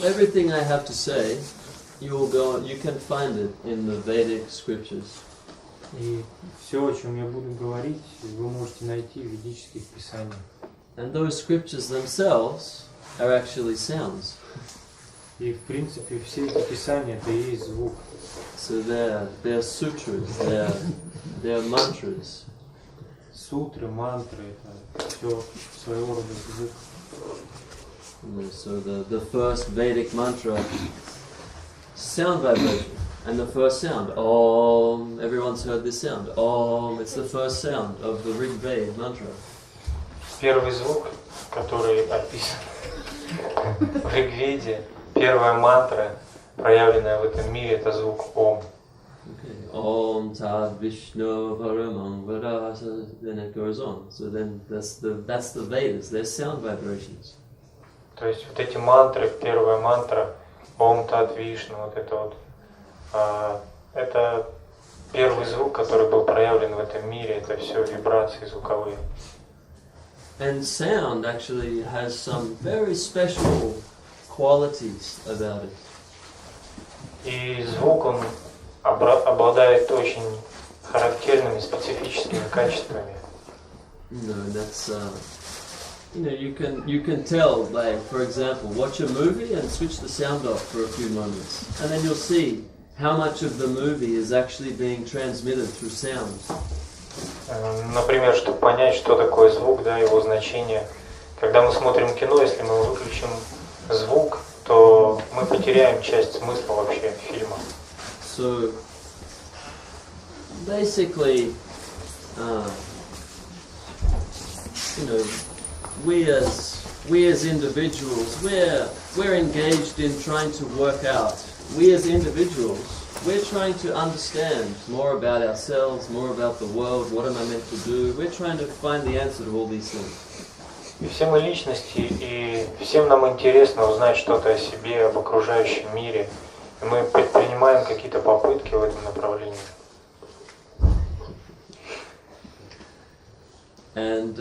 everything I have to say, you can find it in the Vedic scriptures. И все, о чем я буду говорить, вы можете найти в ведических писаниях. And those scriptures themselves are actually sounds. И в принципе все эти писания это и есть звук. So they're sutras, they're mantras. Сутры, мантры, это все своего рода звук. So the first Vedic mantra, sound vibration, and the first sound, Om. Everyone's heard this sound, Om. It's the first sound of the Rig Veda mantra. Первый звук, который описан в Ригведе, первая мантра, проявленная в этом мире, это звук Ом. Okay. Om Tad Vishnu Paramam Vadasa. Then it goes on. So then that's the Vedas. They're sound vibrations. То есть вот эти мантры, первая мантра Ом Тад Вишну, вот это вот, это первый звук, который был проявлен в этом мире, это все вибрации звуковые. And sound actually has some very special qualities about it. И звук, он обладает очень характерными, специфическими качествами. That's you can tell, like, for example, watch a movie and switch the sound off for a few moments, and then you'll see how much of the movie is actually being transmitted through sound. Например, чтобы понять, что такое звук, да, его значение. Когда мы смотрим кино, если мы выключим звук, то мы потеряем часть смысла вообще фильма. So basically, we as individuals, we're engaged in trying to work out. We as individuals, we're trying to understand more about ourselves, more about the world. What am I meant to do? We're trying to find the answer to all these things. И все мы личности, и всем нам интересно узнать что-то о себе, об окружающем мире. И мы предпринимаем какие-то попытки в этом направлении. And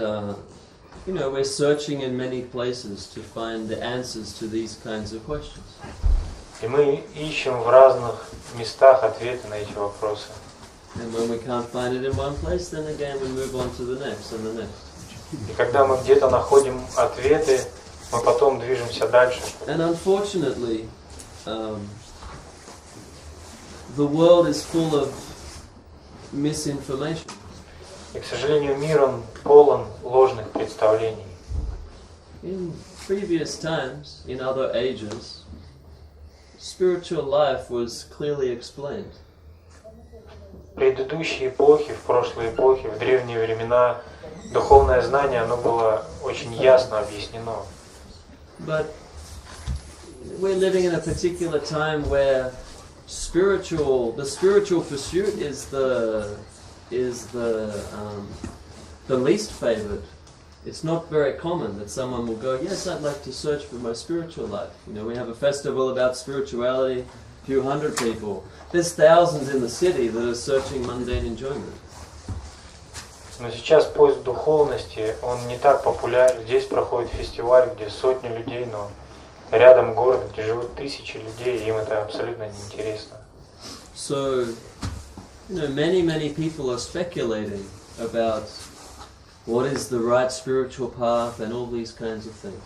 we're searching in many places to find the answers to these kinds of questions. И мы ищем в разных местах ответы на эти вопросы. And when we can't find it in one place, then again we move on to the next and the next. И когда мы где-то находим ответы, мы потом движемся дальше. And unfortunately, the world is full of misinformation. И, к сожалению, мир, он полон ложных представлений. In previous times, in other ages, spiritual life was clearly explained. В предыдущие эпохи, в прошлые эпохи, в древние времена, духовное знание, оно было очень ясно объяснено. But we're living in a particular time where the spiritual pursuit is the least favored. It's not very common that someone will go, yes, I'd like to search for my spiritual life. We have a festival about spirituality, a few hundred people. There's thousands in the city that are searching mundane enjoyment. Но сейчас поиск духовности, он не так популярен. Здесь проходит фестиваль, где сотни людей, но рядом город, где живут тысячи людей, и им это абсолютно неинтересно. So, many people are speculating about what is the right spiritual path and all these kinds of things.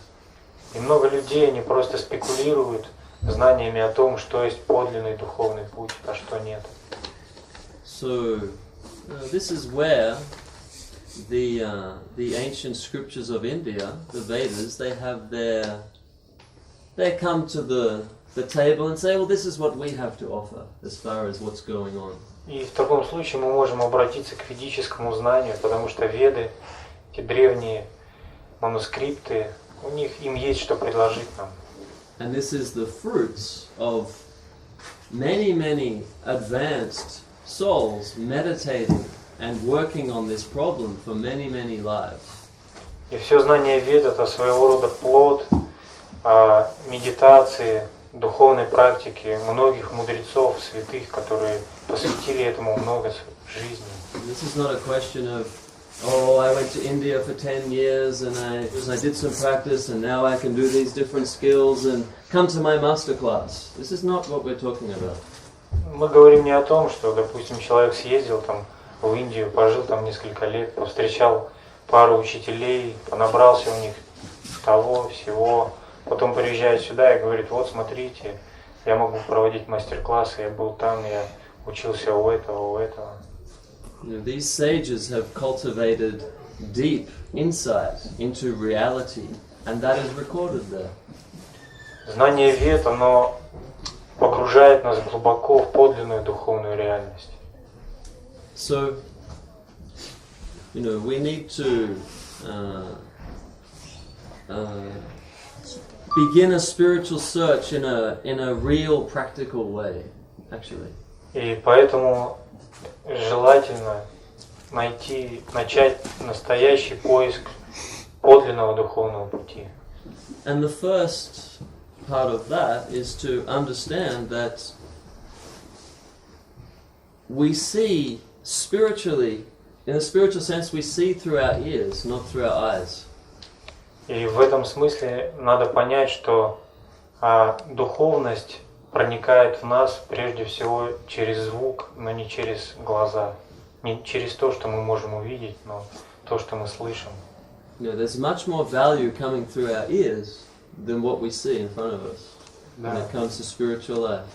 И много людей, они просто спекулируют знаниями о том, что есть подлинный духовный путь, а что нет. So, this is where the ancient scriptures of India, the Vedas, they come to the table and say, well, this is what we have to offer as far as what's going on. И в таком случае мы можем обратиться к ведическому знанию, потому что веды, эти древние манускрипты, им есть что предложить нам. And this is the fruits of many advanced souls meditating and working on this problem for many lives. И все знание вед — это своего рода плод медитации, духовной практики многих мудрецов, святых, которые посвятили этому много жизни. This is not a question of oh, I went to India for 10 years and I did some practice and now I can do these different skills and come to my master class. This is not what we're talking about. Мы говорим не о том, что, допустим, человек съездил там в Индию, пожил там несколько лет, повстречал пару учителей, понабрался у них того, всего, потом приезжает сюда и говорит, вот смотрите, я могу проводить мастер-классы, я был там, я учился у этого, у этого. These sages have cultivated deep insight into reality, and that is recorded there. Знание вед, оно погружает нас глубоко в подлинную духовную реальность. So, we need to begin a spiritual search in a real, practical way, actually. И поэтому желательно начать настоящий поиск подлинного духовного пути. And the first part of that is to understand that we see spiritually, in a spiritual sense, we see through our ears, not through our eyes. И в этом смысле надо понять, что духовность проникает в нас прежде всего через звук, но не через глаза. Не через то, что мы можем увидеть, но то, что мы слышим. There's much more value coming through our ears than what we see in front of us when it comes to spiritual life.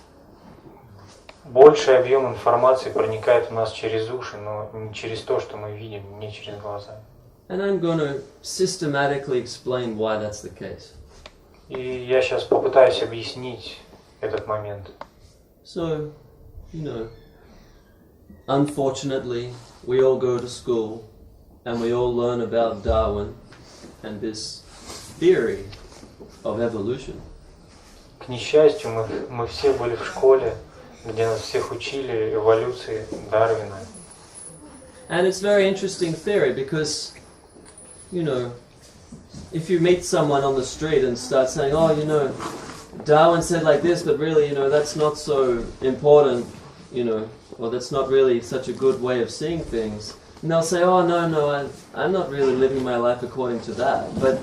Больший объем информации проникает в нас через уши, но не через то, что мы видим, не через глаза. And I'm going to systematically explain why that's the case. И я сейчас попытаюсь объяснить этот момент. So, unfortunately, we all go to school and we all learn about Darwin and this theory of evolution. К несчастью, мы все были в школе, где нас всех учили эволюции Дарвина. And it's a very interesting theory because, if you meet someone on the street and start saying, oh, Darwin said like this, but really, that's not so important, or that's not really such a good way of seeing things. And they'll say, oh, no, I'm not really living my life according to that. But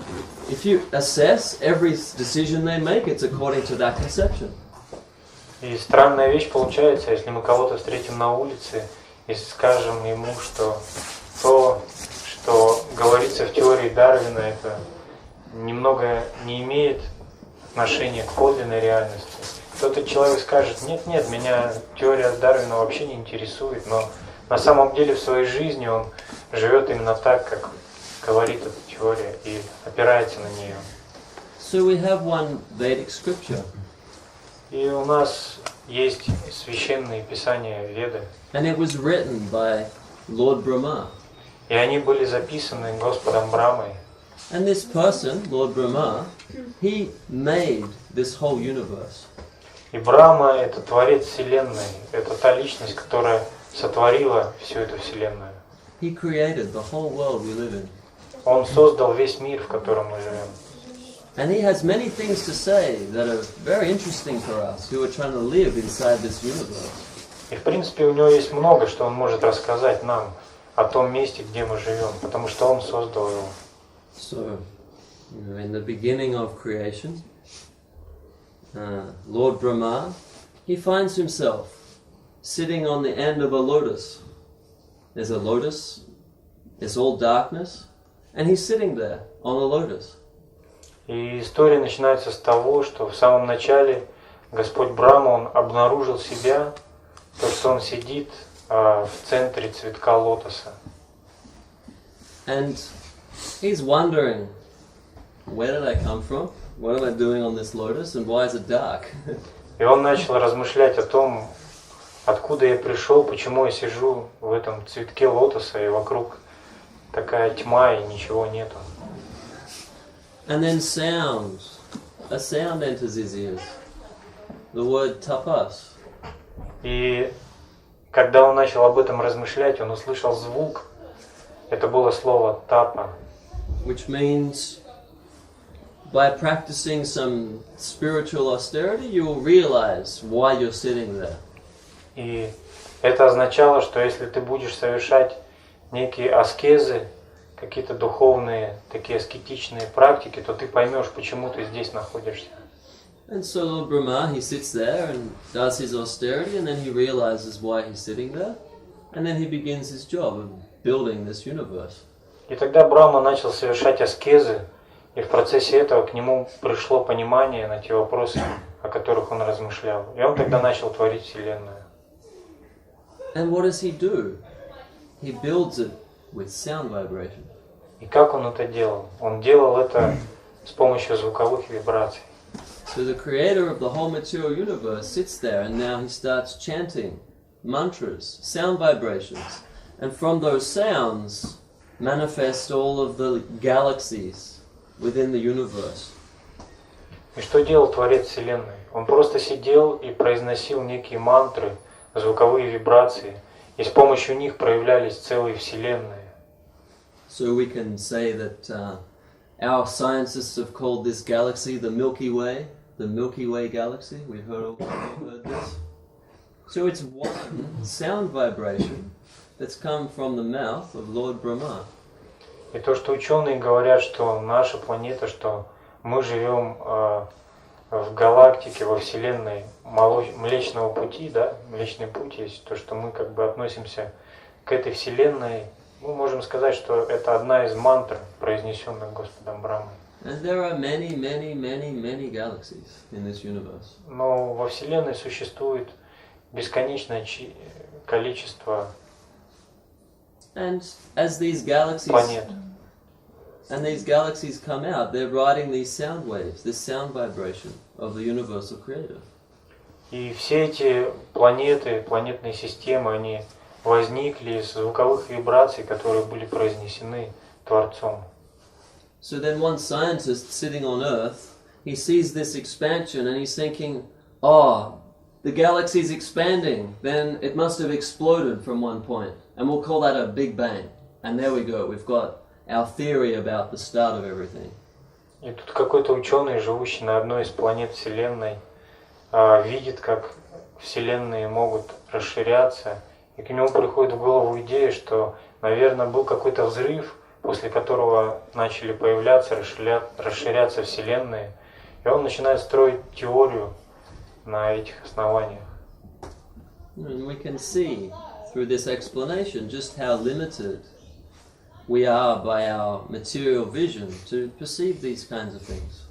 if you assess every decision they make, it's according to that conception. И странная вещь получается, если мы кого-то встретим на улице и скажем ему, что то, что говорится в теории Дарвина, это немного не имеет отношения к подлинной реальности. Кто-то человек скажет, нет, меня теория Дарвина вообще не интересует, но на самом деле в своей жизни он живет именно так, как говорит эта теория, и опирается на нее. So we have one Vedic scripture. И у нас есть священные писания Веды. And it was written by Lord Brahma. И они были записаны Господом Брамой. And this person, Lord Brahma, he made this whole universe. И Брахма — это творец Вселенной, это та личность, которая сотворила всю эту Вселенную. He created the whole world we live in. Он создал весь мир, в котором мы живем. And he has many things to say that are very interesting for us who are trying to live inside this universe. И в принципе у него есть много, что он может рассказать нам о том месте, где мы живем, потому что он создал его. So, in the beginning of creation, Lord Brahma, he finds himself sitting on the end of a lotus. There's a lotus, it's all darkness, and he's sitting there on a lotus. И история начинается с того, что в самом начале Господь Брахма, он обнаружил себя, то, что он сидит в центре цветка лотоса. And he's wondering, where did I come from? What am I doing on this lotus? And why is it dark? И он начал размышлять о том, откуда я пришел, почему я сижу в этом цветке лотоса, и вокруг такая тьма, и ничего нету. And then a sound enters his ears. The word tapas. И когда он начал об этом размышлять, он услышал звук. Это было слово тапа. Which means, by practicing some spiritual austerity, you will realize why you're sitting there. И это означало, что если ты будешь совершать некие аскезы, какие-то духовные, такие аскетичные практики, то ты поймешь, почему ты здесь находишься. And so Lord Brahma, he sits there and does his austerity, and then he realizes why he's sitting there, and then he begins his job of building this universe. И тогда Брахма начал совершать аскезы, и в процессе этого к нему пришло понимание на те вопросы, о которых он размышлял. И он тогда начал творить Вселенную. And what does he do? He builds it with sound vibration. И как он это делал? Он делал это с помощью звуковых вибраций. So the creator of the whole material universe sits there, and now he starts chanting mantras, sound vibrations, and from those sounds manifest all of the galaxies within the universe. И что делал Творец Вселенной? Он просто сидел и произносил некие мантры, звуковые вибрации, и с помощью них проявлялись целые Вселенные. So we can say that our scientists have called this galaxy the Milky Way galaxy. We've heard this. So it's one sound vibration that's come from the mouth of Lord Brahma. И то, что ученые говорят, что наша планета, что мы живем в галактике, во Вселенной Млечного Пути, да, Млечный Путь есть, то, что мы как бы относимся к этой Вселенной, мы можем сказать, что это одна из мантр, произнесенных Господом Брамой. And there are many, many, many, many galaxies in this universe. Но во Вселенной существует бесконечное количество And as these galaxies планет. and these galaxies come out, they're riding these sound waves, this sound vibration of the universal creator. И все эти планеты, планетные системы, они возникли из звуковых вибраций, которые были произнесены Творцом. So then one scientist sitting on Earth, he sees this expansion and he's thinking, oh, the galaxy's expanding, then it must have exploded from one point. And we'll call that a Big Bang. And there we go, we've got our theory about the start of everything. И тут какой-то ученый, живущий на одной из планет Вселенной, видит, как Вселенные могут расширяться, и к нему приходит в голову идея, что, наверное, был какой-то взрыв, после которого начали появляться, расширяться Вселенные, и он начинает строить теорию на этих основаниях. And we can see through this explanation just how limited we are by our material vision to perceive these kinds of things.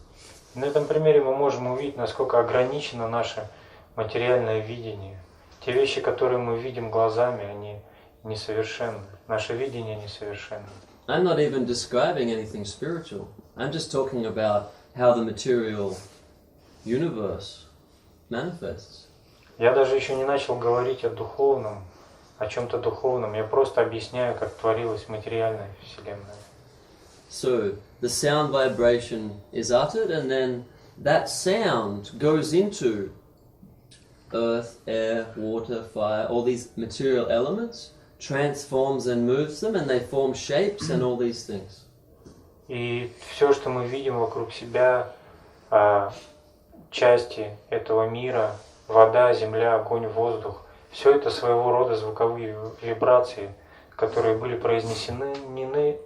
На этом примере мы можем увидеть, насколько ограничено наше материальное видение. Те вещи, которые мы видим глазами, они несовершенны. Наше видение несовершенно. I'm not even describing anything spiritual. I'm just talking about how the material universe manifests. Я даже еще не начал говорить о духовном, о чем-то духовном. Я просто объясняю, как творилась материальная Вселенная. So the sound vibration is uttered, and then that sound goes into earth, air, water, fire, all these material elements, transforms and moves them, and they form shapes and all these things. И все, что мы видим вокруг себя, части этого мира, вода, земля, огонь, воздух, все это своего рода звуковые вибрации, которые были произнесены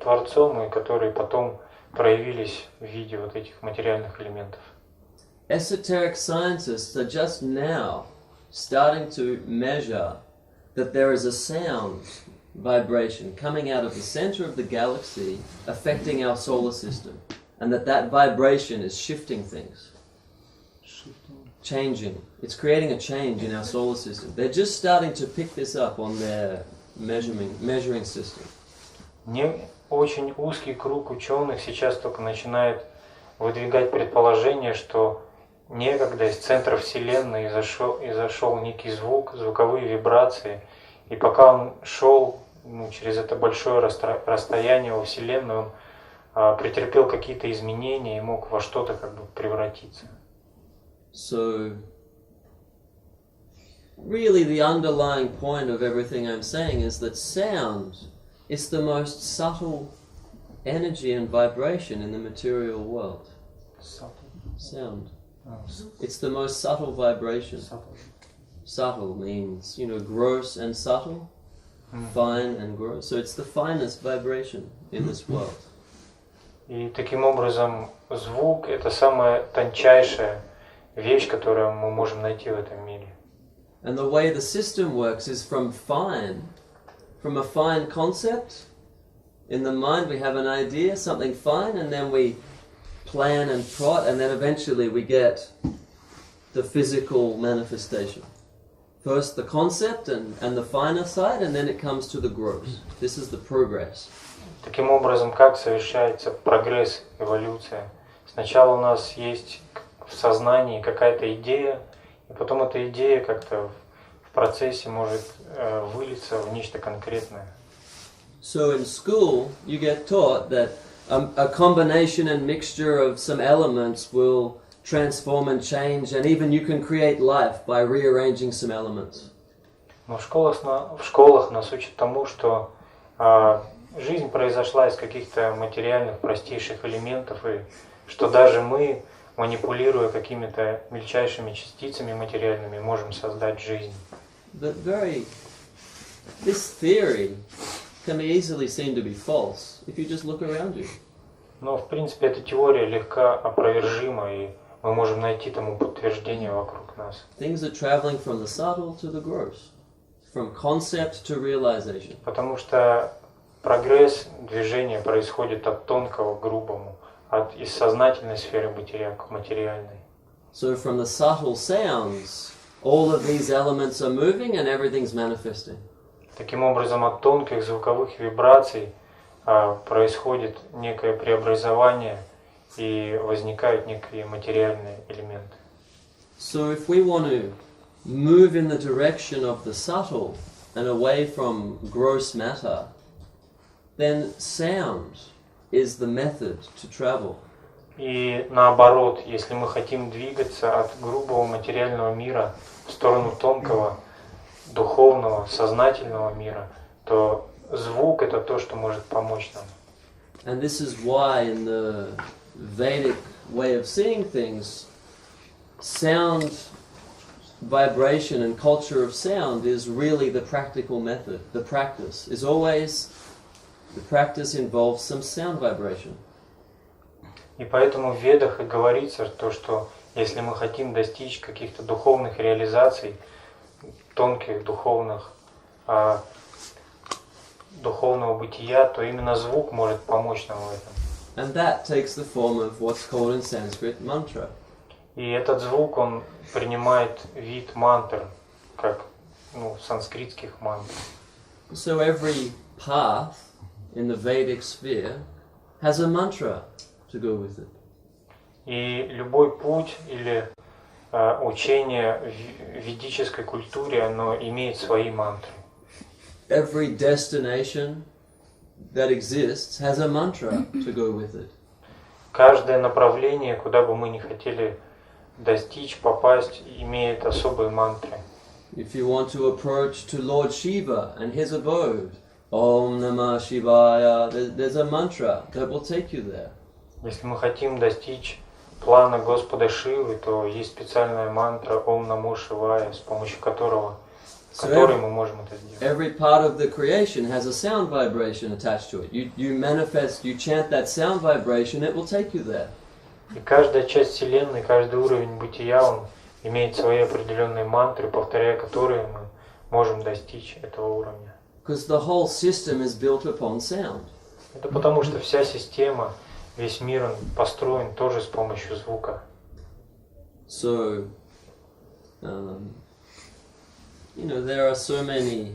Творцом и которые потом проявились в виде вот этих материальных элементов. Esoteric scientists are just now starting to measure that there is a sound vibration coming out of the center of the galaxy affecting our solar system, and that vibration is shifting things. Changing. It's creating a change in our solar system. They're just starting to pick this up on their measuring system. Не очень узкий круг ученых сейчас только начинает выдвигать предположение, что некогда из центра Вселенной изошел некий звук, звуковые вибрации, и пока он шел через это большое расстояние во Вселенную, он претерпел какие-то изменения и мог во что-то как бы превратиться. So, really the underlying point of everything I'm saying is that sound is the most subtle energy and vibration in the material world. Sound. It's the most subtle vibration. Subtle means, gross and subtle. fine and gross. So it's the finest vibration in this world. И таким образом звук — это самая тончайшая вещь, которую мы можем найти в этом мире. And the way the system works is from a fine concept. In the mind we have an idea, something fine, and then we plan and plot, and then eventually we get the physical manifestation. First the concept and the finer side, and then it comes to the gross. This is the progress. Таким образом, как совершается прогресс, эволюция? Сначала у нас есть в сознании какая-то идея, и потом эта идея как-то в процессе может вылиться в нечто конкретное. So in school, you get taught that a combination and mixture of some elements will transform and change, and even you can create life by rearranging some elements. Но в школах нас учат тому, что жизнь произошла из каких-то материальных простейших элементов, и что даже мы, манипулируя какими-то мельчайшими частицами материальными, можем создать жизнь. But this theory can be easily seen to be false if you just look around you. Но, в принципе, эта теория легко опровержима, и мы можем найти тому подтверждение вокруг нас. Things are traveling from the subtle to the gross, from concept to realization. Потому что прогресс, движение происходит от тонкого к грубому, из сознательной сферы бытия к материальной. So from the subtle sounds, all of these elements are moving and everything's manifesting. Таким образом, от тонких звуковых вибраций происходит некое преобразование и возникают некие материальные элементы. So if we want to move in the direction of the subtle and away from gross matter, then sound is the method to travel. И наоборот, если мы хотим двигаться от грубого материального мира в сторону тонкого, духовного, сознательного мира, то звук — это то, что может помочь нам. And this is why in the Vedic way of seeing things, sound, vibration and culture of sound is really the practical method. The practice involves some sound vibration. И поэтому в Ведах и говорится то, что если мы хотим достичь каких-то духовных реализаций, тонких духовного бытия, то именно звук может помочь нам в этом. And that takes the form of what's called in Sanskrit mantra. И этот звук, он принимает вид мантр, как санскритских мантр. So every path in the Vedic sphere has a mantra to go with it. И любой путь или учение в ведической культуре, оно имеет свои мантры. Every destination that exists has a mantra to go with it. Каждое направление, куда бы мы ни хотели достичь, попасть, имеет особые мантры. If you want to approach to Lord Shiva and his abode, Om Namah Shivaya, there's a mantra that will take you there. Если мы хотим достичь плана Господа Шивы, то есть специальная мантра Ом Намо Шивая, с помощью которой мы можем это сделать. Every part of the creation has a sound vibration attached to it. You manifest, you chant that sound vibration, it will take you there. И каждая часть Вселенной, каждый уровень бытия, он имеет свои определенные мантры, повторяя которые мы можем достичь этого уровня. Because the whole system is built upon sound. Это потому, что вся система, весь мир, он построен тоже с помощью звука. So, there are so many,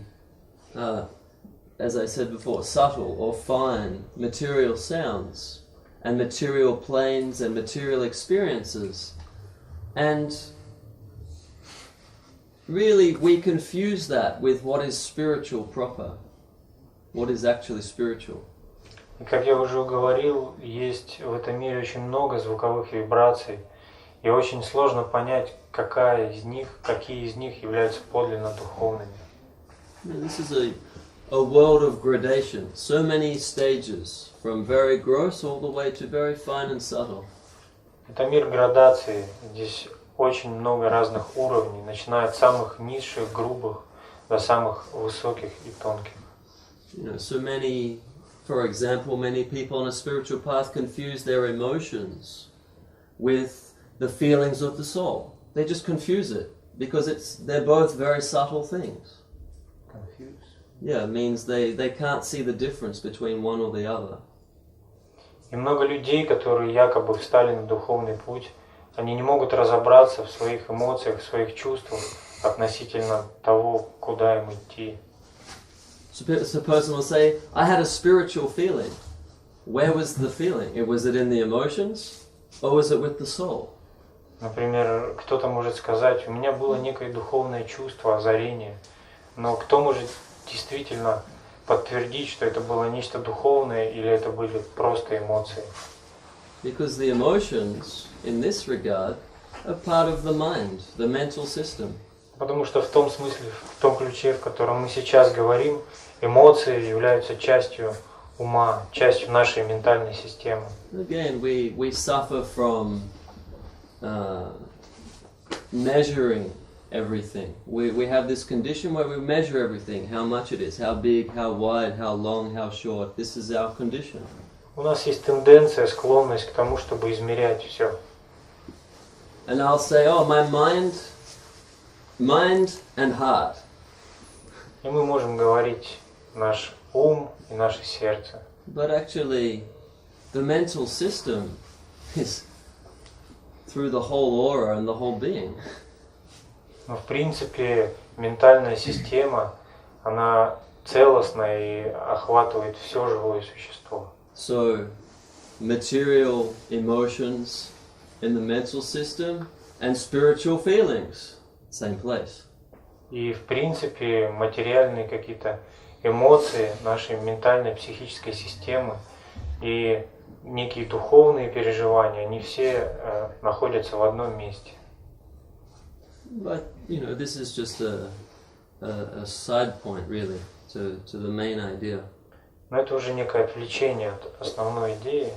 as I said before, subtle or fine material sounds and material planes and material experiences. And really we confuse that with what is spiritual proper, what is actually spiritual. И как я уже говорил, есть в этом мире очень много звуковых вибраций, и очень сложно понять, какие из них являются подлинно духовными. This is a world of gradation, so many stages, from very gross all the way to very fine and subtle. Это мир градации, здесь очень много разных уровней, начиная от самых низших, грубых, до самых высоких и тонких. So many, for example, many people on a spiritual path confuse their emotions with the feelings of the soul. They just confuse it because they're both very subtle things. Confused. Yeah, it means they can't see the difference between one or the other. И много людей, которые якобы встали на духовный путь, они не могут разобраться в своих эмоциях, в своих чувствах относительно того, куда им идти. So a person will say, I had a spiritual feeling. Where was the feeling? Was it in the emotions or was it with the soul? Например, кто-то может сказать, у меня было некое духовное чувство, озарение, но кто может действительно подтвердить, что это было нечто духовное или это были просто эмоции? Because the emotions, in this regard, are part of the mind, the mental system. Потому что в том смысле, в том ключе, в котором мы сейчас говорим, эмоции являются частью ума, частью нашей ментальной системы. Again, we suffer from measuring everything. We have this condition where we measure everything, how much it is, how big, how wide, how long, how short. This is our condition. У нас есть тенденция, склонность к тому, чтобы измерять все. And I'll say, oh, my mind and heart. И мы можем говорить наш ум и наше сердце. But actually, the mental system is through the whole aura and the whole being. Но в принципе ментальная система, она целостна и охватывает все живое существо. So, material emotions in the mental system and spiritual feelings, same place. И в принципе материальные какие-то эмоции нашей ментальной психической системы и некие духовные переживания, они все находятся в одном месте. But, this is just a side point, really, to the main idea. Но это уже некое отвлечение от основной идеи.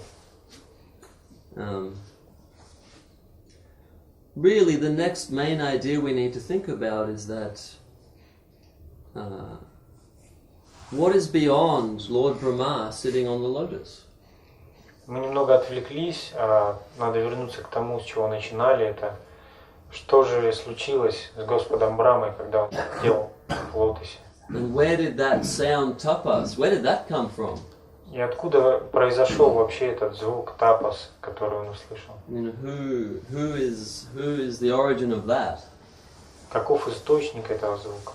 Really, the next main idea we need to think about is that what is beyond Lord Brahma sitting on the lotus? Мы немного отвлеклись, надо вернуться к тому, с чего начинали. Это что же случилось с Господом Брамой, когда он сидел в лотосе? And where did that sound tapas? Where did that come from? И откуда произошел вообще этот звук тапас, который он услышал? Who is the origin of that? Каков источник этого звука?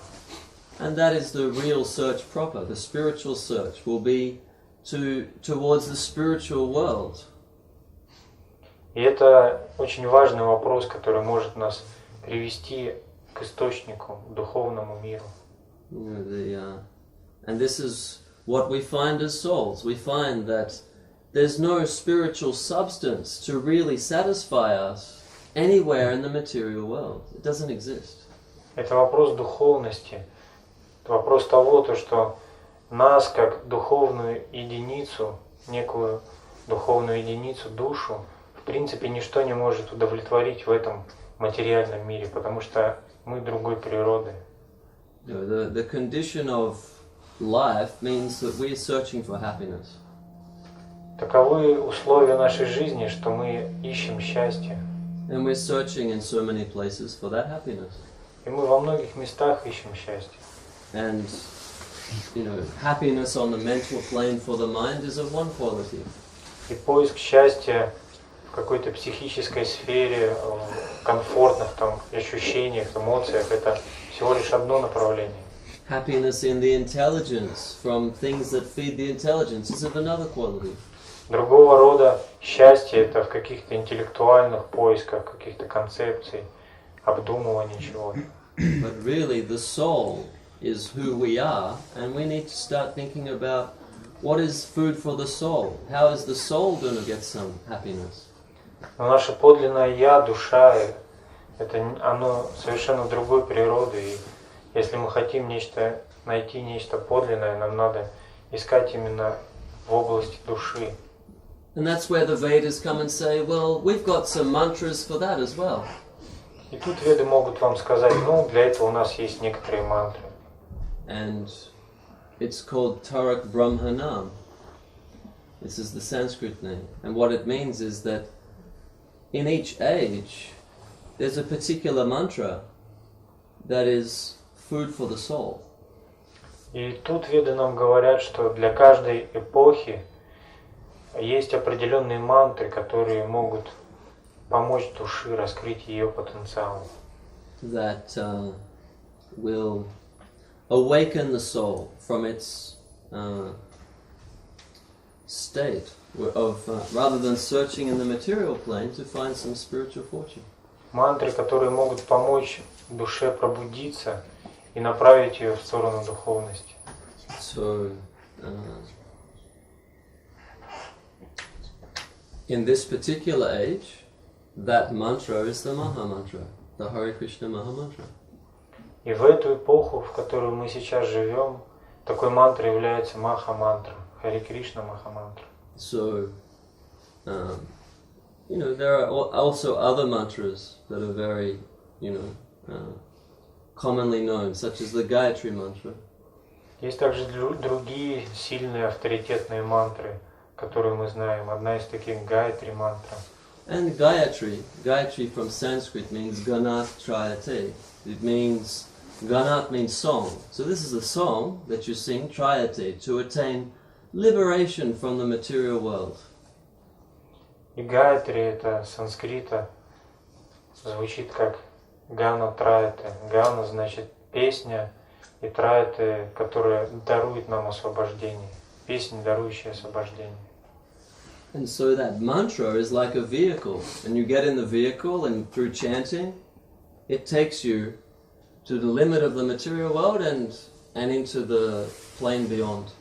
And that is the real search proper. The spiritual search will be towards the spiritual world. И это очень важный вопрос, который может нас привести к источнику, к духовному миру. And this is what we find as souls. We find that there's no spiritual substance to really satisfy us anywhere in the material world. It doesn't exist. Это вопрос духовности. Это вопрос того, что нас, как духовную единицу, некую духовную единицу, душу, в принципе, ничто не может удовлетворить в этом материальном мире, потому что мы другой природы. The condition of life means that we're searching for happiness. Таковы условия нашей жизни, что мы ищем счастье. And we're searching in so many places for that happiness. И мы во многих местах ищем счастье. And happiness on the mental plane for the mind is of one quality. И поиск счастья в какой-то психической сфере, в комфортных там ощущениях, эмоциях, это всего лишь одно направление. Happiness in the intelligence from things that feed the intelligence is of another quality. Другого рода счастье это в каких-то интеллектуальных поисках, каких-то концепций, обдумывании чего-то. But really the soul is who we are, and we need to start thinking about what is food for the soul. How is the soul going to get some happiness? Но наше подлинное я, душа, оно совершенно другой природы. И если мы хотим найти нечто подлинное, нам надо искать именно в области души. And that's where the Vedas come and say, well, we've got some mantras for that as well. И тут веды могут вам сказать, для этого у нас есть некоторые мантры. And it's called Tarak Brahmanam. This is the Sanskrit name. And what it means is that in each age, there's a particular mantra that is food for the soul. И тут веды нам говорят, что для каждой эпохи есть определенные мантры, которые могут помочь душе раскрыть ее потенциал. That will awaken the soul from its state of rather than searching in the material plane to find some spiritual fortune. Мантры, которые могут помочь душе пробудиться и направить ее в сторону духовности. So, in this particular age, that mantra is the Maha Mantra, the Hare Krishna Maha Mantra. И в эту эпоху, в которую мы сейчас живем, такой мантрой является Маха-мантра, Харе Кришна Маха-мантра. So, there are also other mantras that are very, commonly known, such as the Gayatri Mantra. Есть также другие сильные авторитетные мантры, которые мы знаем. Одна из таких Гайатри мантра. And Gayatri from Sanskrit means Ganat Trayate. It means, Ganat means song. So this is a song that you sing, Trayate, to attain liberation from the material world. И Гайатри это санскрита звучит как Гана Траяте. Гана значит песня, и Траяте, которая дарует нам освобождение. Песня, дарующая освобождение. And so that mantra is like a vehicle. And you get in the vehicle and through chanting, it takes you to the limit of the material world and into the plane beyond.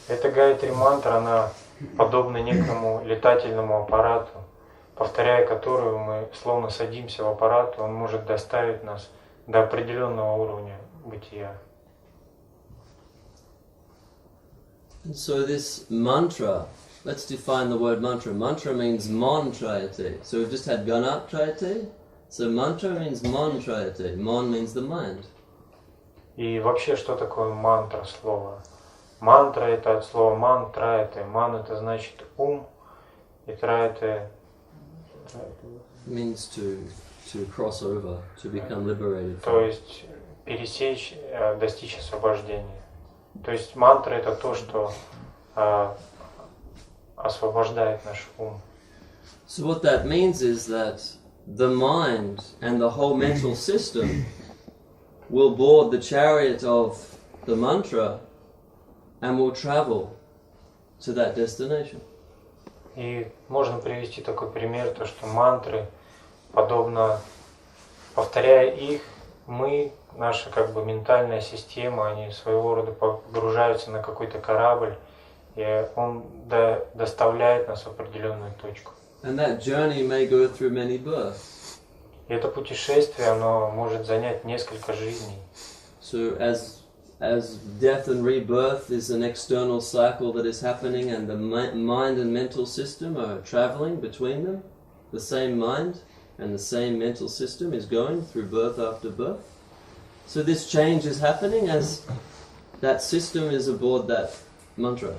Эта Гайатри мантра, она подобна некому летательному аппарату, повторяя которую мы словно садимся в аппарат, он может доставить нас до определенного уровня бытия. And so this mantra, let's define the word mantra. Mantra means mon trayate. So we've just had ganat trayate. So mantra means mon trayate. Mon means the mind. И вообще, что такое мантра слово? Мантра это от слова ман, траяте. Ман это значит ум, и траяте Means to cross over, to become liberated. То есть пересечь, достичь освобождения. То есть мантра это то, что освобождает наш ум. So what that means is that the mind and the whole mental system will board the chariot of the mantra and will travel to that destination. И можно привести такой пример, то что мантры, подобно, повторяя их, мы, наша как бы ментальная система, они своего рода погружаются на какой-то корабль, и он доставляет нас в определенную точку. And that journey may go through many births. И это путешествие, оно может занять несколько жизней. So as death and rebirth is an external cycle that is happening and the mind and mental system are traveling between them, the same mind and the same mental system is going through birth after birth. So this change is happening as that system is aboard that mantra.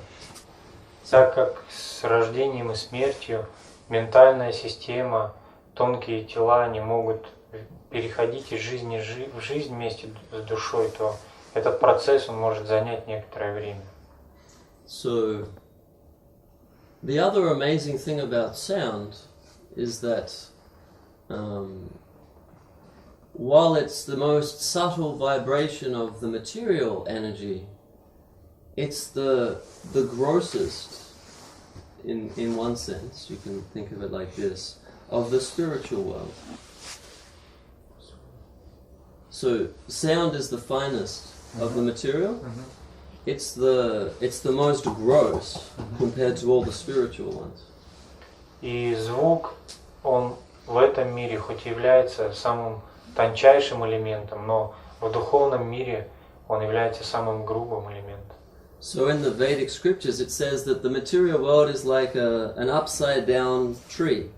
Так как с рождением и смертью ментальная система, тонкие тела, они могут переходить из жизни в жизнь вместе с душой, то этот процесс он может занять некоторое время. So the other amazing thing about sound is that while it's the most subtle vibration of the material energy, it's the grossest, in one sense, you can think of it like this, of the spiritual world. So sound is the finest of the material. It's the most gross compared to all the spiritual ones. И звук, он в этом мире хоть является самым тончайшим элементом, но в духовном мире он является самым грубым элементом. So in the Vedic scriptures it says that the material world is like an upside down tree.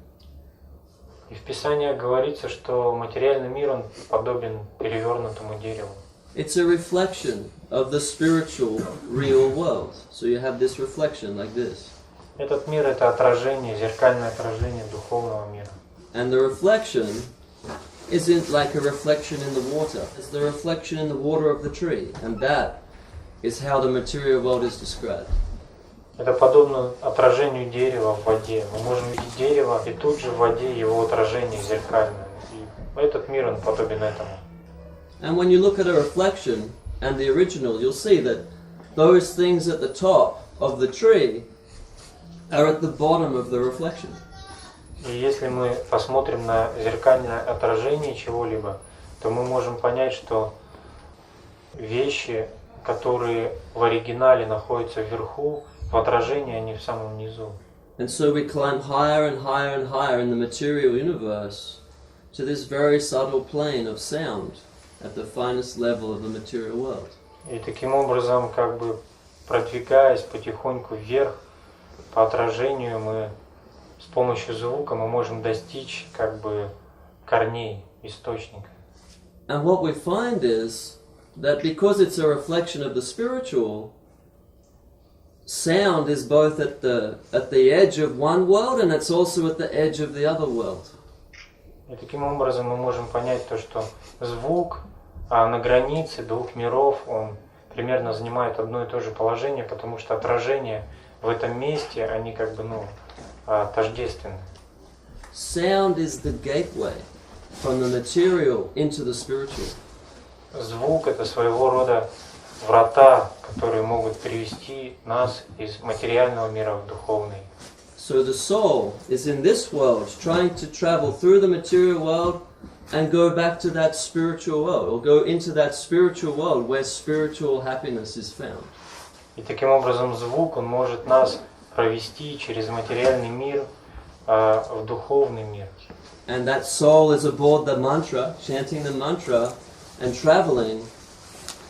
И в Писании говорится, что материальный мир он подобен перевернутому дереву. It's a reflection of the spiritual real world. So you have this reflection like this. Этот мир — это отражение, зеркальное отражение духовного мира. And the reflection isn't like a reflection in the water. It's the reflection in the water of the tree. And that is how the material world is described. Это подобно отражению дерева в воде. Мы можем видеть дерево, и тут же в воде его отражение зеркальное. И этот мир, он подобен этому. And when you look at a reflection and the original, you'll see that those things at the top of the tree are at the bottom of the reflection. И если мы посмотрим на зеркальное отражение чего-либо, то мы можем понять, что вещи, которые в оригинале находятся вверху, в отражении они в самом низу. And so we climb higher and higher and higher in the material universe to this very subtle plane of sound at the finest level of the material world. И таким образом, как бы продвигаясь потихоньку вверх по отражению, мы с помощью звука мы можем достичь как бы корней, источника. And what we find is that because it's a reflection of the spiritual, sound is both at the edge of one world and it's also at the edge of the other world. И таким образом мы можем понять то, что звук на границе двух миров, он примерно занимает одно и то же положение, потому что отражения в этом месте, они как бы, тождественны. Sound is the gateway from the material into the spiritual. Звук — это своего рода врата, которые могут привести нас из материального мира в духовный. So the soul is in this world trying to travel through the material world and go back to that spiritual world, or go into that spiritual world where spiritual happiness is found. И таким образом звук, он может нас провести через материальный мир в духовный мир. And that soul is aboard the mantra, chanting the mantra and traveling.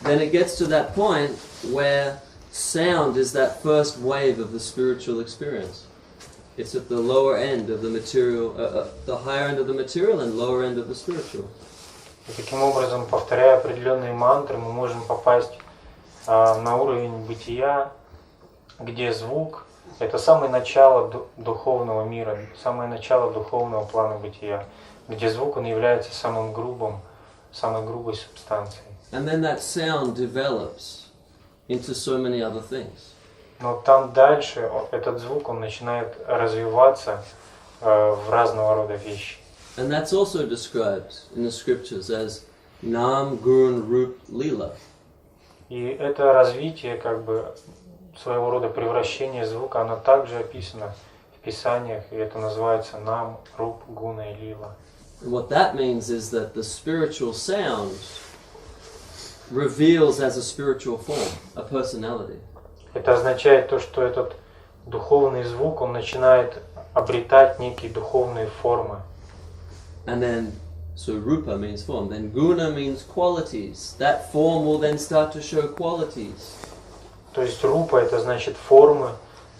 Then it gets to that point where sound is that first wave of the spiritual experience. It's at the lower end of the material, the higher end of the material and lower end of the spiritual. И таким образом, повторяя определенные мантры, мы можем попасть на уровень бытия, где звук — это самое начало духовного мира, самое начало духовного плана бытия, где звук, он является самым грубым, самой грубой субстанцией. And then that sound develops into so many other things. Но там дальше этот звук, он начинает развиваться в разного рода вещи. And that's also described in the scriptures as Nam Gurun Rup Lila. И это развитие, как бы, своего рода превращение звука, оно также описано в Писаниях, и это называется Нам, Руп, Гуна и Лила. And what that means is that the spiritual sound reveals as a spiritual form, a personality. Это означает то, что этот духовный звук, он начинает обретать некие духовные формы. And then, so rupa means form, then guna means qualities. That form will then start to show qualities. То есть рупа — это значит формы,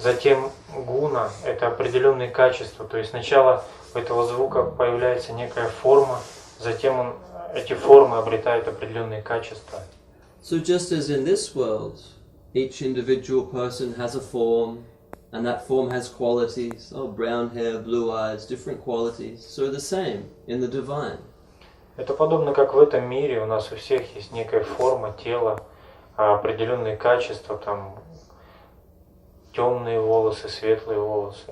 затем гуна — это определенные качества. То есть сначала у этого звука появляется некая форма, затем эти формы обретают определенные качества. So just as in this world, each individual person has a form, and that form has qualities, brown hair, blue eyes, different qualities. So the same in the divine. Это подобно как в этом мире у нас у всех есть некая форма, тело, определенные качества, там темные волосы, светлые волосы.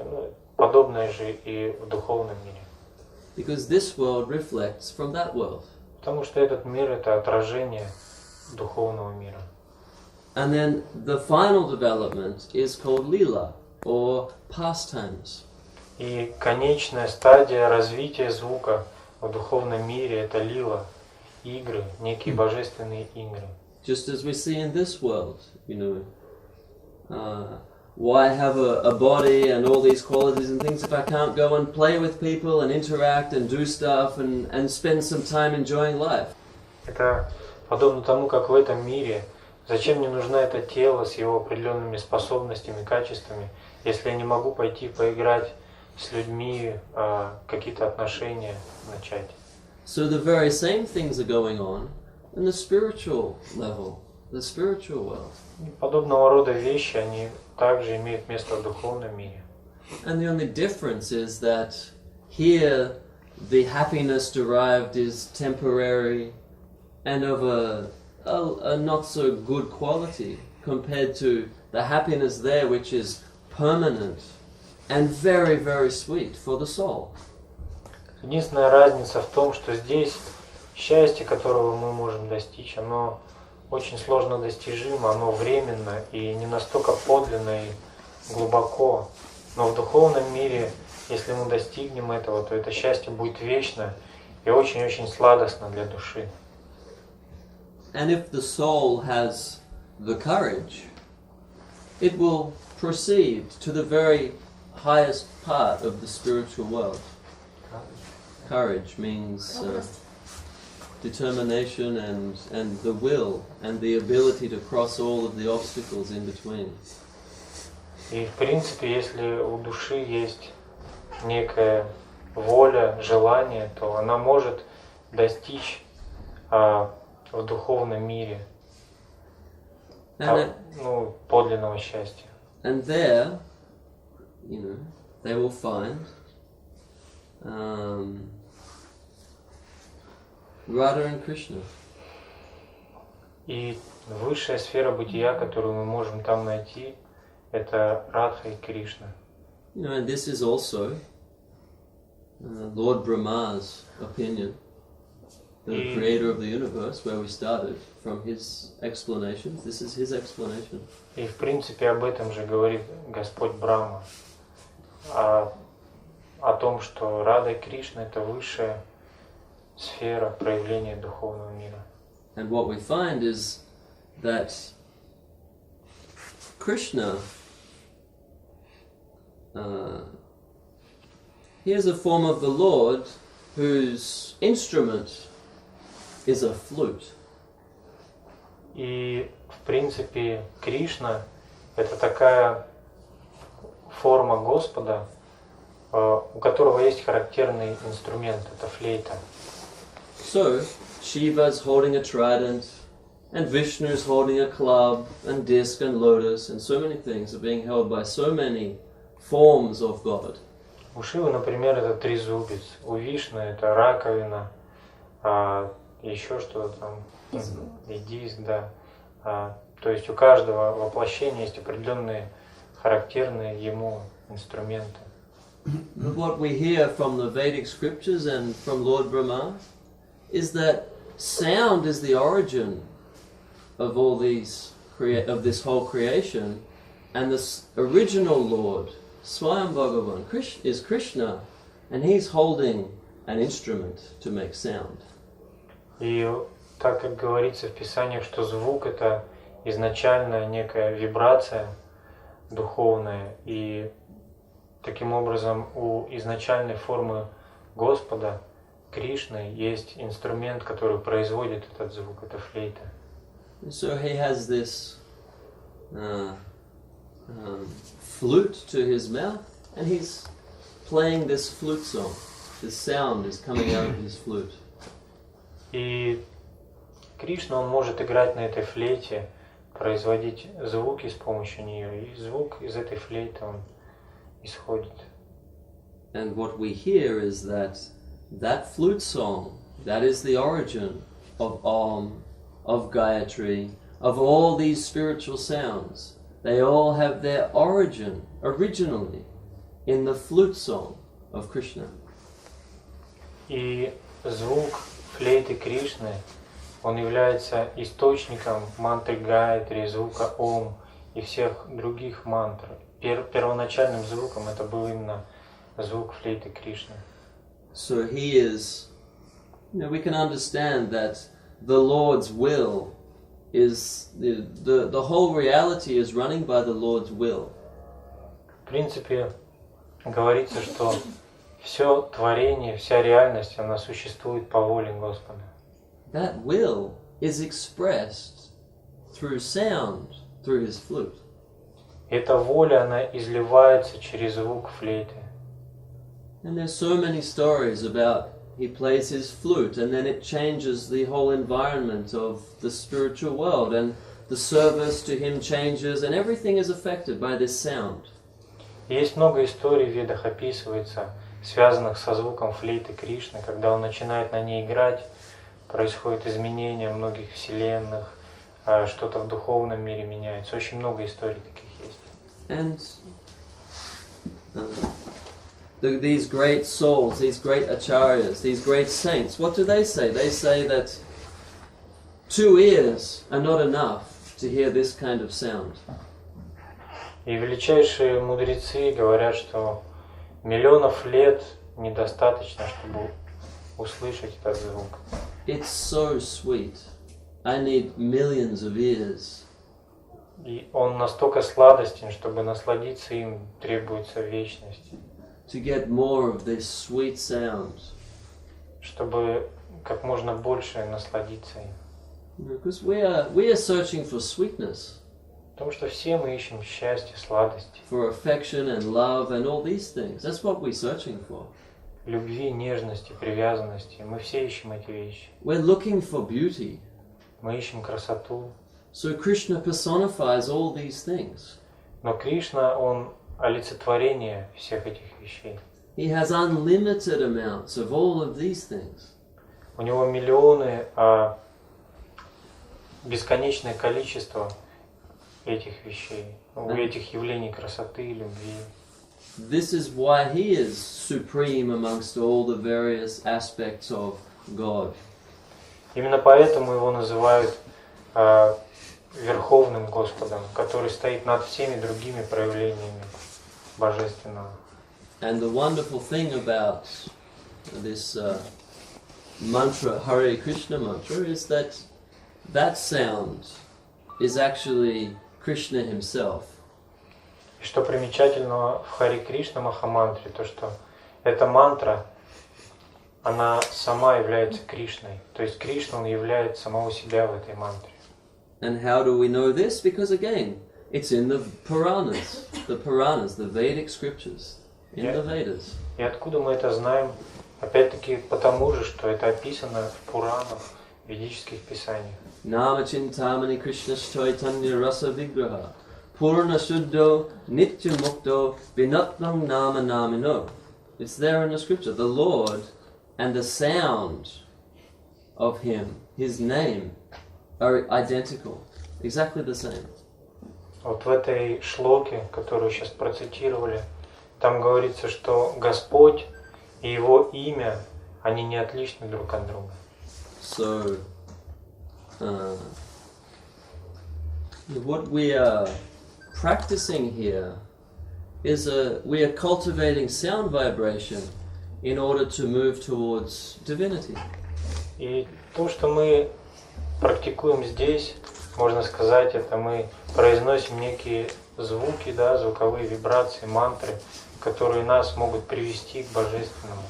Подобное же и в духовном мире. Because this world reflects from that world. Потому что этот мир — это отражение духовного мира. And then the final development is called lila, or pastimes. И конечная стадия развития звука в духовном мире — это лила, игры, некие божественные игры. Just as we see in this world, why have a body and all these qualities and things if I can't go and play with people and interact and do stuff and spend some time enjoying life? Это подобно тому, как в этом мире. Зачем мне нужно это тело с его определенными способностями, качествами, если я не могу пойти поиграть с людьми, какие-то отношения начать? So the very same things are going on and the spiritual level, the spiritual world. И подобного рода вещи, они также имеют место в духовном мире. And the only difference is that here the happiness derived is temporary and of a not so good quality compared to the happiness there which is permanent and very, very sweet for the soul. Единственная разница в том, что здесь счастье, которого мы можем достичь, оно очень сложно достижимо, оно временно и не настолько подлинно и глубоко. Но в духовном мире, если мы достигнем этого, то это счастье будет вечно и очень-очень сладостно для души. And if the soul has the courage, it will proceed to the very highest part of the spiritual world. Courage means determination and the will and the ability to cross all of the obstacles in between. И в принципе, если у души есть некая воля, желание, то она может достичь в духовном мире подлинного счастья. And there, they will find Radha and Krishna. И высшая сфера бытия, которую мы можем там найти, это Радха и Кришна. And this is also Lord Brahma's opinion, the creator of the universe, where we started from his explanations. This is his explanation. И в принципе об этом же говорит Господь Брахма, о том, что Рада и Кришна это высшая сфера проявления духовного мира. And what we find is that Krishna, he is a form of the Lord whose instrument is a flute. И в принципе Кришна это такая форма Господа, у которого есть характерный инструмент, это флейта. So, Shiva's holding a trident, and Vishnu's holding a club, and disc, and lotus, and so many things are being held by so many forms of God. У Шивы, например, это трезубец, у Вишны это раковина, еще что-то там, и диск, да. То есть у каждого воплощения есть определенные характерные ему инструменты. But what we hear from the Vedic scriptures and from Lord Brahma is that sound is the origin of all these of this whole creation, and this original Lord, Swayam Bhagavan, is Krishna, and he's holding an instrument to make sound. И так как говорится в Писаниях, что звук это изначально некая вибрация духовная, и таким образом у изначальной формы Господа Кришны есть инструмент, который производит этот звук, это флейта. So he has this flute to his mouth, and he's playing this flute song. This sound is coming out of his flute. И Кришна, он может играть на этой флейте, производить звуки с помощью нее, и звук из этой флейты он исходит. And what we hear is that flute song, that is the origin of Om, of Gayatri, of all these spiritual sounds. They all have their origin, originally, in the flute song of Krishna. И звук флейты Кришны, он является источником мантры Гайатри, звука Ом и всех других мантр. Первоначальным звуком это был именно звук флейты Кришны. So he is, we can understand that the Lord's will is, the whole reality is running by the Lord's will. В принципе, говорится, что все творение, вся реальность, она существует по воле Господа. That will is expressed through sound, through his flute. Эта воля, она изливается через звук флейты. And there's so many stories about he plays his flute, and then it changes the whole environment of the spiritual world, and the service to him changes, and everything is affected by this sound. Есть много историй в Ведах описывается, связанных со звуком флейты Кришны. Когда он начинает на ней играть, происходит изменение многих вселенных, что-то в духовном мире меняется. Очень много историй таких есть. And these great souls, these great acharyas, these great saints, what do? They say that 2 ears are not enough to hear this kind of sound. И величайшие мудрецы говорят, что миллионов лет недостаточно, чтобы услышать этот звук. It's so sweet. I need millions of ears. И он настолько сладостен, чтобы насладиться им, требуется вечность. To get more of this sweet sound. Чтобы как можно больше насладиться им. Because we are searching for sweetness. Потому что все мы ищем счастье, сладости. For affection and love and all these things. That's what we're searching for. Любви, нежности, привязанности. Мы все ищем эти вещи. We're looking for beauty. Мы ищем красоту. So Krishna personifies all these things. Но Кришна, он олицетворение всех этих вещей. He has unlimited amounts of all of these things. У него миллионы, бесконечное количество этих вещей, у этих явлений красоты, любви. This is why he is supreme amongst all the various aspects of God. Именно поэтому его называют Верховным Господом, который стоит над всеми другими проявлениями Божественного. And the wonderful thing about this mantra, Hare Krishna mantra, is that sound is actually Krishna himself. И что примечательного в Харе Кришна Махамантре, то что эта мантра, она сама является Кришной. То есть Кришна, он являет самого себя в этой мантре. And how do we know this? Because again, it's in the Puranas, the Vedic scriptures, in the Vedas. И откуда мы это знаем? Опять-таки потому же, что это описано в Пуранах, в ведических писаниях. Nama Chintamani Krishna Chaitanya Rasa Vigraha Purna Shuddho Nitya Mukto Vinatnam Nama Namino. It's there in the scripture. The Lord and the sound of Him, His name, are identical. Exactly the same. Вот в этой шлоке, которую сейчас процитировали, там говорится, что Господь и Его имя, они не отличны друг от друга. So, what we are practicing here is we are cultivating sound vibration in order to move towards divinity. И то, что мы практикуем здесь, можно сказать, это мы произносим некие звуки, да, звуковые вибрации, мантры, которые нас могут привести к Божественному.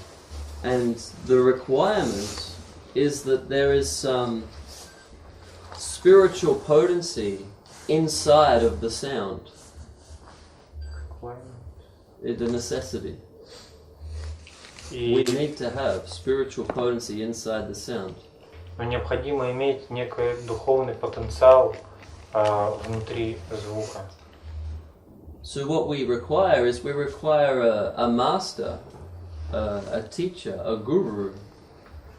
And the requirement is that there is some spiritual potency inside of the sound. It's a necessity. We need to have spiritual potency inside the sound. Но необходимо иметь некий духовный потенциал внутри звука. So what we require is we require a master, a teacher, a guru,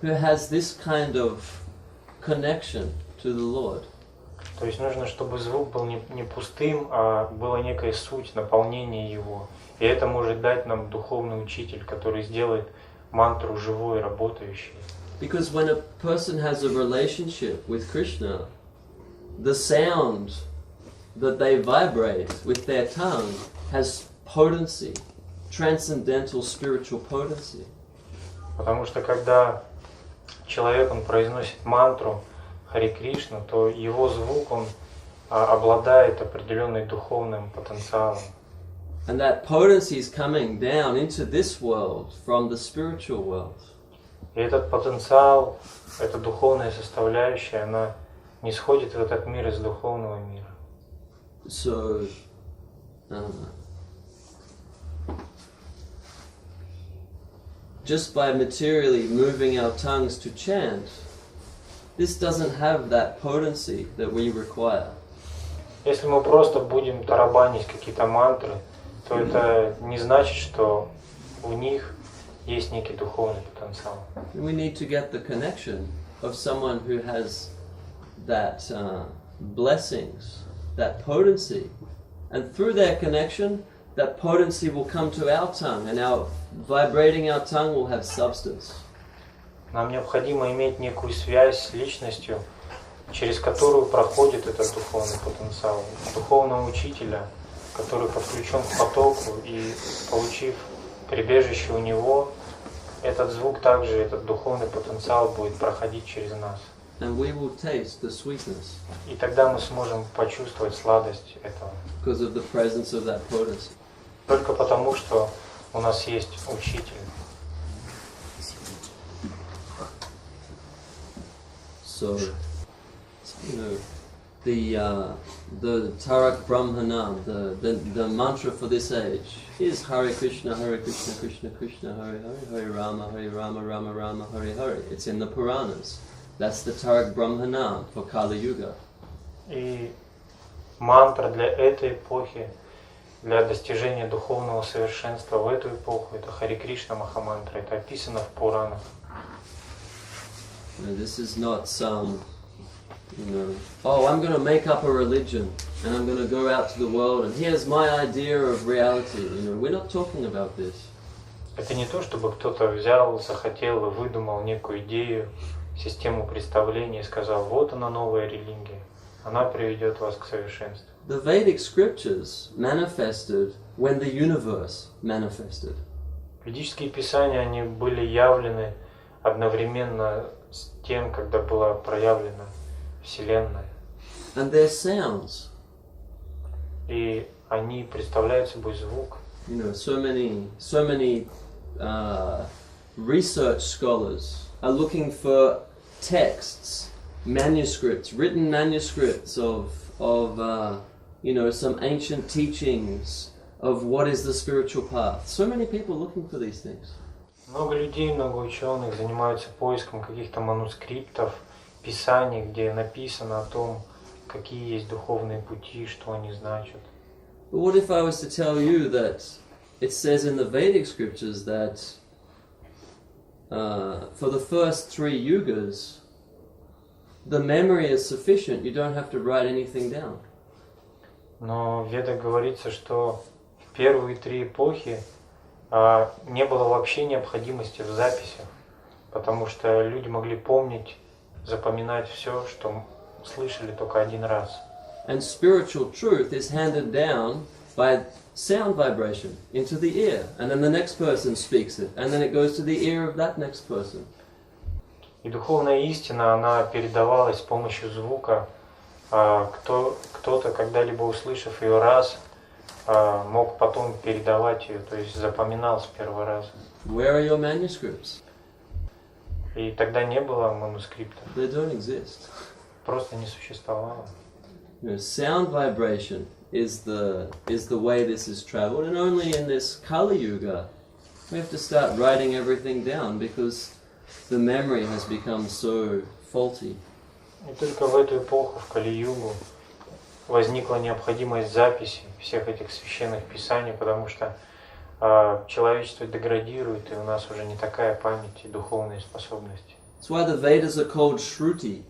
who has this kind of connection to the Lord. То есть нужно, чтобы звук был не пустым, а была некая суть, наполнение его. И это может дать нам духовный учитель, который сделает мантру живой, работающей. Because when a person has a relationship with Krishna, the sound that they vibrate with their tongue has potency, transcendental spiritual potency. Потому что когда человек он произносит мантру Харе Кришна, то его звук он обладает определенным духовным потенциалом. And that potency is coming down into this world from the spiritual world. И этот потенциал, эта духовная составляющая, она не сходит в этот мир из духовного мира. So, just by materially moving our tongues to chant, this doesn't have that potency that we require. Если мы просто будем тарабанить какие-то мантры, то это не значит, что у них есть некий духовный потенциал. We need to get the connection of someone who has that blessings, that potency, and through their connection, that potency will come to our tongue, and our vibrating our tongue will have substance. Нам необходимо иметь некую связь с личностью, через которую проходит этот духовный потенциал, духовного учителя, который подключен к потоку и, получив прибежище у него, этот звук также, этот духовный потенциал будет проходить через нас. And we will taste the sweetness. И тогда мы сможем почувствовать сладость этого. Because of the presence of that potency. Только потому, что у нас есть учитель. So, the Tarak Brahmanam, the mantra for this age is Hare Krishna, Krishna Krishna, Hare Hare, Hare Rama, Rama Rama, Hare Hare. It's in the Puranas. That's the Tarak Brahmanam for Kali Yuga. И мантра для этой эпохи, для достижения духовного совершенства в эту эпоху, это Харе Кришна Махамантра, это описано в Пуранах. This is not some, oh, I'm going to make up a religion and I'm going to go out to the world and here's my idea of reality. We're not talking about this. Это не то, чтобы кто-то взял, захотел и выдумал некую идею, систему представлений и сказал, вот она новая религия, она приведет вас к совершенству. The Vedic scriptures manifested when the universe manifested. Ведические писания, они были явлены одновременно с тем, когда была проявлена Вселенная. And their sounds. И они представляют собой звук. So many research scholars are looking for texts, manuscripts, written manuscripts of some ancient teachings of what is the spiritual path. So many people looking for these things. Много людей, много ученых занимаются поиском каких-то манускриптов, писаний, где написано о том, какие есть духовные пути, что они значат. But what if I was to tell you that it says in the Vedic scriptures that for the first 3 yugas, the memory is sufficient, you don't have to write anything down. Но в Ведах говорится, что в первые 3 эпохи не было вообще необходимости в записях, потому что люди могли помнить, запоминать все, что слышали только один раз. And spiritual truth is handed down by sound vibration into the ear, and then the next person speaks it, and then it goes to the ear of that next person. И духовная истина, она передавалась с помощью звука. Кто-то, когда-либо услышав ее раз, мог потом передавать ее, то есть запоминал с первого раза. Where are your manuscripts? И тогда не было манускриптов. They don't exist. Просто не существовало. Sound vibration is the way this is traveled, and only in this Kali Yuga we have to start writing everything down because the memory has become so faulty. И только в эту эпоху, в Кали-югу, возникла необходимость записи всех этих священных писаний, потому что человечество деградирует, и у нас уже не такая память и духовные способности. That's why the Vedas are called Shruti.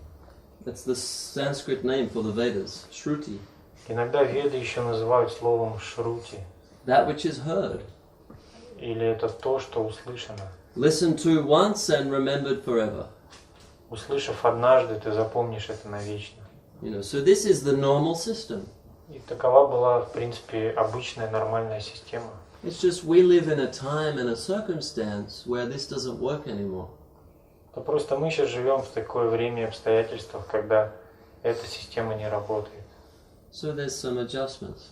That's the Sanskrit name for the Vedas, Shruti. Иногда Веды еще называют словом шрути. That which is heard. Или это то, что услышано. Listened to once and remembered forever. Услышав однажды, ты запомнишь это навечно. So this is the normal system. И такова была, в принципе, обычная нормальная система. It's just we live in a time and a circumstance where this doesn't work anymore. Но просто мы сейчас живем в такое время и обстоятельствах, когда эта система не работает. So there's some adjustments.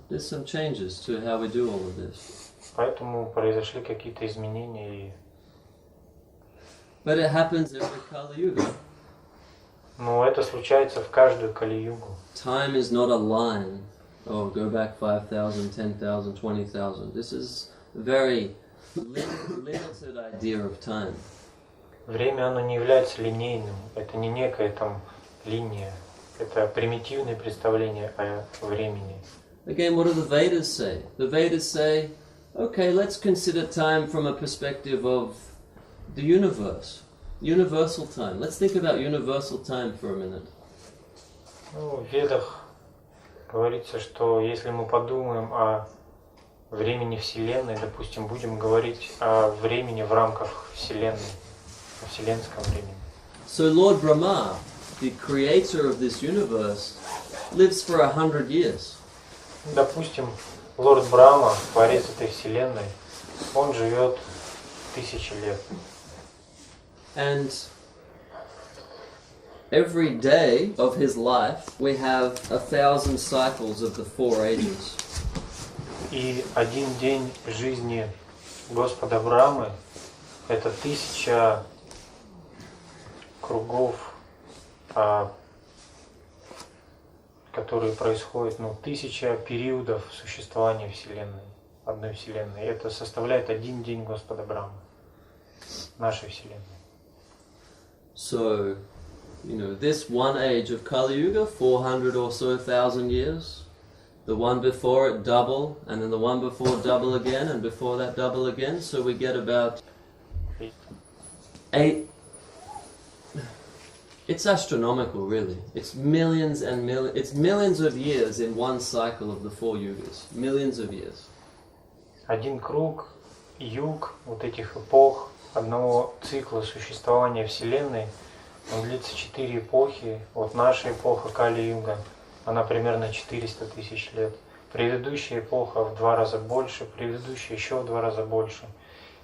There's some changes to how we do all of this. Поэтому произошли какие-то изменения. И... But it happens every Kali Yuga. Но это случается в каждую Кали-югу. Time is not a line. Oh, go back 5,000, 10,000, 20,000. This is very limited idea of time. Время, оно не является линейным, это не некая там линия, это примитивное представление о времени. Again, what do the Vedas say? The Vedas say, okay, let's consider time from a perspective of the universe, universal time. Let's think about universal time for a minute. Ну, в Ведах говорится, что если мы подумаем о времени Вселенной, допустим, будем говорить о времени в рамках Вселенной, о вселенском времени. So Lord Brahma, the creator of this universe, lives for 100 years. Допустим, Лорд Брахма, творец этой Вселенной, он живет 1000 лет. And every day of his life, we have 1,000 cycles of the 4 ages. И один день жизни Господа Брахмы – это 1000 кругов, которые происходят, 1000 периодов существования Вселенной, одной Вселенной. Это составляет один день Господа Брахмы, нашей Вселенной. So, this one age of Kali Yuga, 400 or so 1,000 years, the one before it double, and then the one before double again, and before that double again, so we get about 8. It's astronomical, really. It's millions and millions. It's millions of years in one cycle of the 4 yugas. Millions of years. Один круг юг вот этих эпох, одного цикла существования Вселенной, он длится 4 эпохи. Вот наша эпоха Кали-юга, она примерно 400 тысяч лет. Предыдущая эпоха в 2 раза больше, предыдущая еще в 2 раза больше.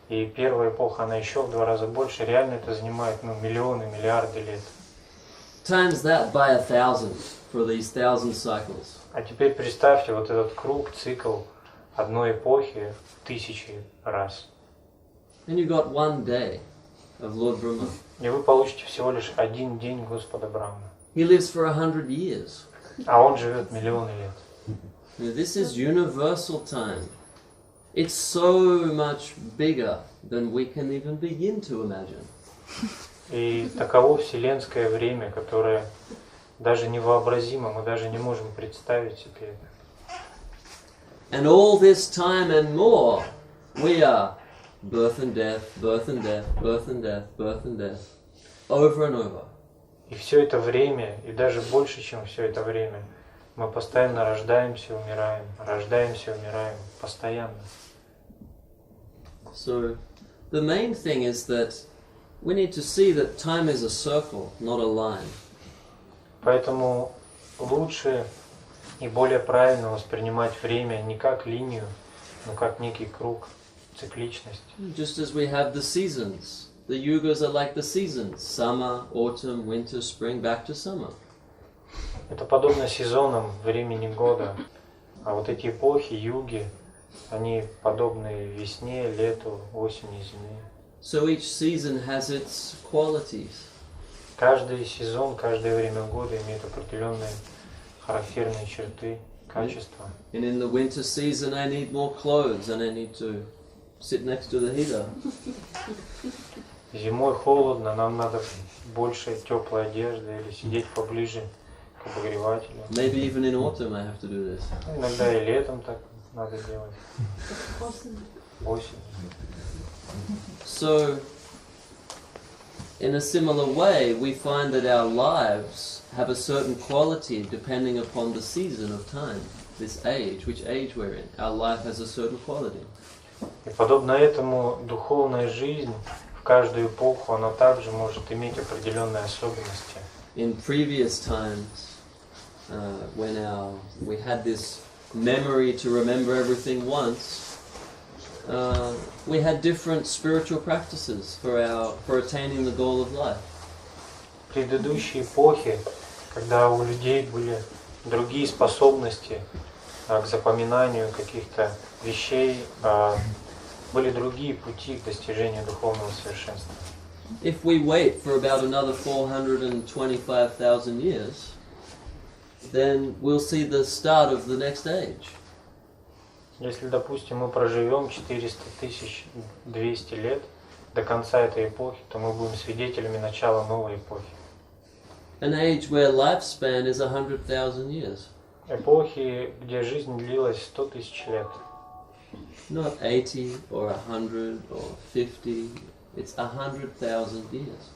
И первая эпоха, она еще в 2 раза больше. Реально это занимает миллионы, миллиарды лет. Times that by 1,000 for these 1,000 cycles. А теперь представьте вот этот круг, цикл одной эпохи в 1000 раз. And you got one day of Lord Brahma. И вы получите всего лишь один день Господа Брахмы. He lives for 100 years. А он живет миллионы лет. This is universal time. It's so much bigger than we can even begin to imagine. И таково вселенское время, которое даже невообразимо, мы даже не можем представить себе это. And all this time and more, we are birth and death, birth and death, birth and death, birth and death, over and over. И все это время, и даже больше, чем все это время, мы постоянно рождаемся, умираем, постоянно. So, the main thing is that we need to see that time is a circle, not a line. Поэтому лучше и более правильно воспринимать время не как линию, но как некий круг, цикличность. Just as we have the seasons. The yugas are like the seasons. Summer, autumn, winter, spring, back to summer. Это подобно сезонам времени года. А вот эти эпохи, юги, они подобны весне, лету, осени, зиме. So each season has its qualities. Каждый сезон, каждое время года имеет определенные характерные черты, качества. And in the winter season I need more clothes and I need to sit next to the heater. Зимой холодно, нам надо больше теплой одежды или сидеть поближе к обогревателю. Maybe even in autumn I have to do this. Иногда и летом так надо делать. Осень. So, in a similar way, we find that our lives have a certain quality depending upon the season of time, this age, which age we're in. Our life has a certain quality. И подобно этому духовная жизнь в каждую эпоху, она также может иметь определенные особенности. In previous times, when we had this memory to remember everything once, we had different spiritual practices for attaining the goal of life. В предыдущей эпохе, когда у людей были другие способности к запоминанию каких-то вещей, были другие пути к достижению духовного совершенства. If we wait for about another 425,000 years, then we'll see the start of the next age. Если, допустим, мы проживем 200 лет до конца этой эпохи, то мы будем свидетелями начала новой эпохи. An age where lifespan is 100,000 years. Эпохи, где жизнь длилась 100 тысяч лет. Not 80 or 100 or 50. It's 100,000 years.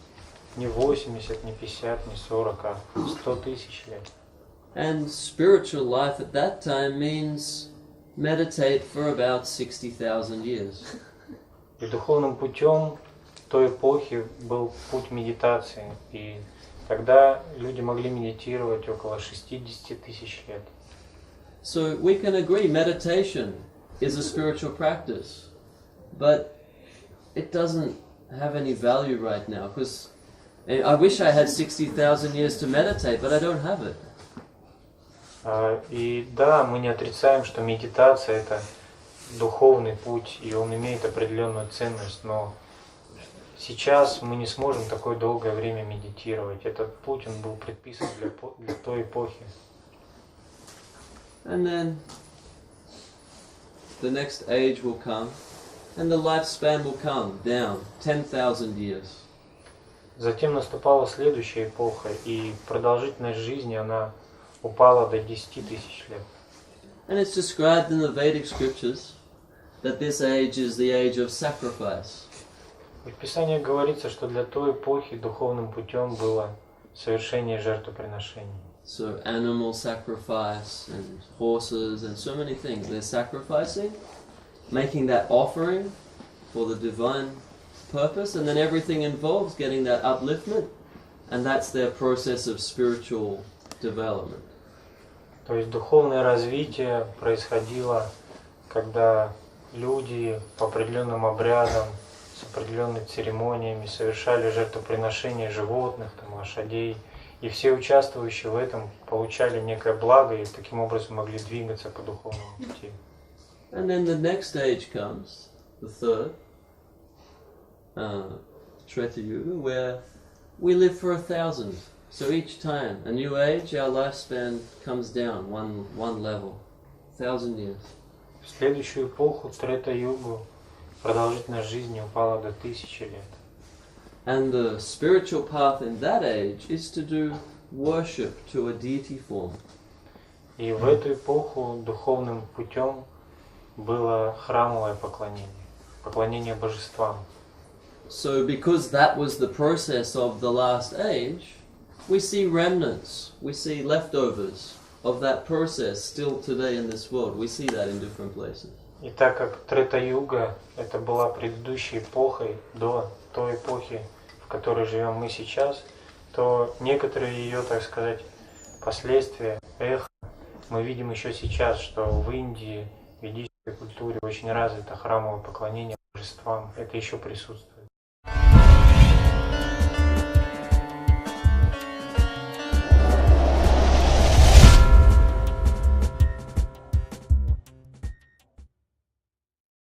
Не 80, не 50, не 40, а 100 тысяч лет. And spiritual life at that time means meditate for about 60,000 years. И духовным путем той эпохи был путь медитации. И тогда люди могли медитировать около 60 тысяч лет. So we can agree meditation is a spiritual practice, but it doesn't have any value right now because I wish I had 60,000 years to meditate, but I don't have it. И да, мы не отрицаем, что медитация – это духовный путь, и он имеет определенную ценность, но сейчас мы не сможем такое долгое время медитировать. Этот путь, он был предписан для той эпохи. And then the next age will come, and the lifespan will come down 10,000 years. Затем наступала следующая эпоха, и продолжительность жизни, она упала до 10 тысяч лет. And it's described in the Vedic scriptures that this age is the age of sacrifice. В Писании говорится, что для той эпохи духовным путем было совершение жертвоприношений. So animal sacrifice and horses and so many things. They're sacrificing, making that offering for the divine purpose, and then everything involves getting that upliftment, and that's their process of spiritual development. То есть духовное развитие происходило, когда люди по определенным обрядам, с определенными церемониями совершали жертвоприношения животных, там, лошадей, и все участвующие в этом получали некое благо и таким образом могли двигаться по духовному пути. And then the next stage comes, the third, Treta Yuga, where we live for 1,000. So each time, a new age, our lifespan comes down one level, 1,000 years. В следующую эпоху, Трета-югу, продолжительность жизни упала до 1000 лет. And the spiritual path in that age is to do worship to a deity form. И в эту эпоху духовным путем было храмовое поклонение, поклонение божествам. So because that was the process of the last age, we see remnants, we see leftovers of that process still today in this world. We see that in different places. И так как Трета-юга это была предыдущей эпохой до той эпохи, в которой живем мы сейчас, то некоторые ее, так сказать, последствия, эхо, мы видим еще сейчас, что в Индии, в ведической культуре очень развито храмовое поклонение божествам. Это еще присутствует.